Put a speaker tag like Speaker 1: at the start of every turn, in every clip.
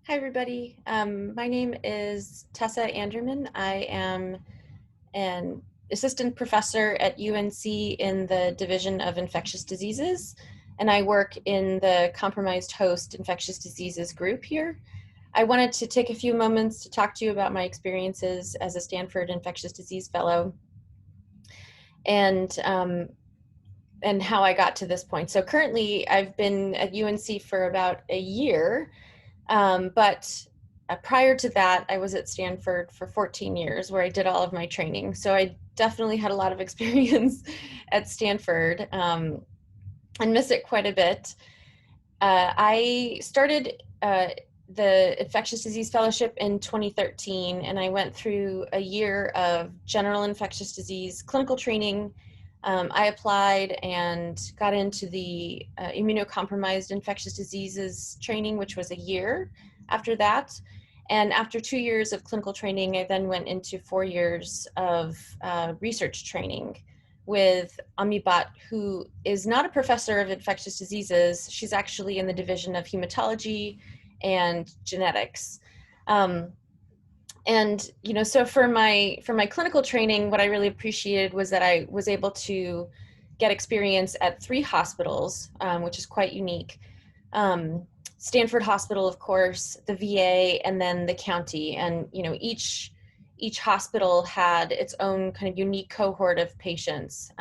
Speaker 1: Hi, everybody. My name is Tessa Andermann. I am an assistant professor at UNC in the Division of Infectious Diseases, and I work in the compromised host infectious diseases group here. I wanted to take a few moments to talk to you about my experiences as a Stanford infectious disease fellow and how I got to this point. So currently, I've been at UNC for about a year. But prior to that, I was at Stanford for 14 years where I did all of my training. So I definitely had a lot of experience at Stanford and miss it quite a bit. I started the infectious disease fellowship in 2013, and I went through a year of general infectious disease clinical training. I applied and got into the immunocompromised infectious diseases training, which was a year after that. And after 2 years of clinical training, I then went into 4 years of research training with Amibat, who is not a professor of infectious diseases. She's actually in the division of hematology and genetics. And so for my clinical training, what I really appreciated was that I was able to get experience at 3 hospitals, which is quite unique. Stanford Hospital, of course, the VA, and then the county. And each hospital had its own kind of unique cohort of patients.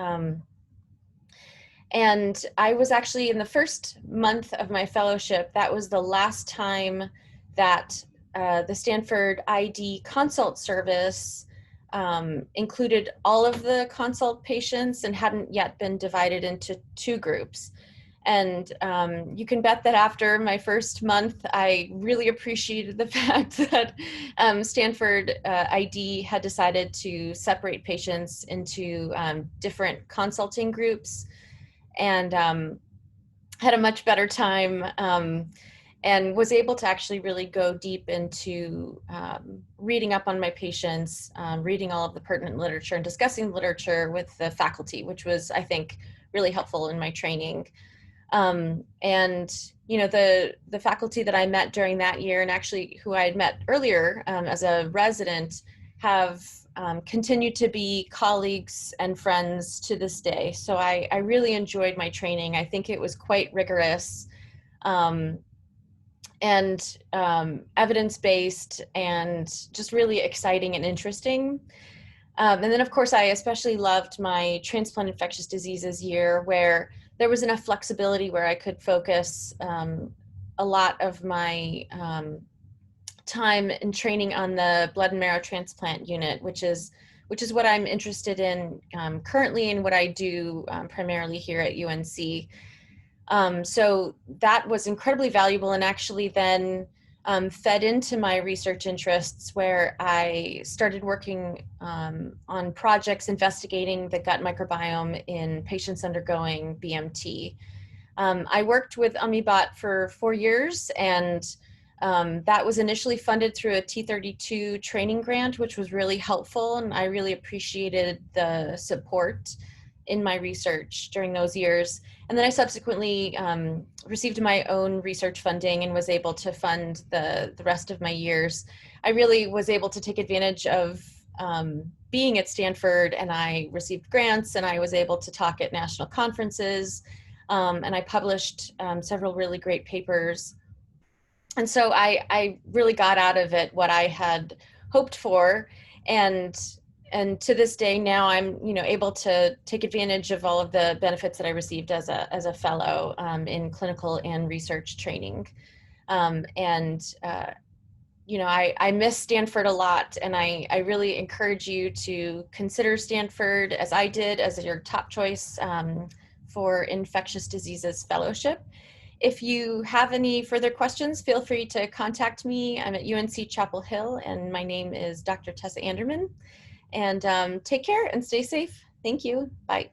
Speaker 1: And I was actually in the first month of my fellowship, that was the last time that the Stanford ID consult service included all of the consult patients and hadn't yet been divided into 2 groups. And you can bet that after my first month, I really appreciated the fact that Stanford ID had decided to separate patients into different consulting groups, and had a much better time and was able to actually really go deep into reading up on my patients, reading all of the pertinent literature and discussing literature with the faculty, which was, I think, really helpful in my training. And the faculty that I met during that year, and actually who I had met earlier as a resident, have continued to be colleagues and friends to this day. So I really enjoyed my training. I think it was quite rigorous and evidence-based and just really exciting and interesting. And then, of course, I especially loved my transplant infectious diseases year, where there was enough flexibility where I could focus a lot of my time in training on the blood and marrow transplant unit, which is what I'm interested in currently and what I do primarily here at UNC. So that was incredibly valuable, and actually then fed into my research interests, where I started working on projects investigating the gut microbiome in patients undergoing BMT. I worked with Amibat for 4 years, and that was initially funded through a T32 training grant, which was really helpful, and I really appreciated the support in my research during those years. And then I subsequently received my own research funding and was able to fund the rest of my years. I really was able to take advantage of being at Stanford, and I received grants, and I was able to talk at national conferences, and I published several really great papers. And so I really got out of it what I had hoped for, and to this day now I'm able to take advantage of all of the benefits that I received as a fellow in clinical and research training. I miss Stanford a lot, and I really encourage you to consider Stanford, as I did, as your top choice for infectious diseases fellowship. If you have any further questions, feel free to contact me. I'm at UNC Chapel Hill, and my name is Dr. Tessa Andermann. And take care and stay safe. Thank you. Bye.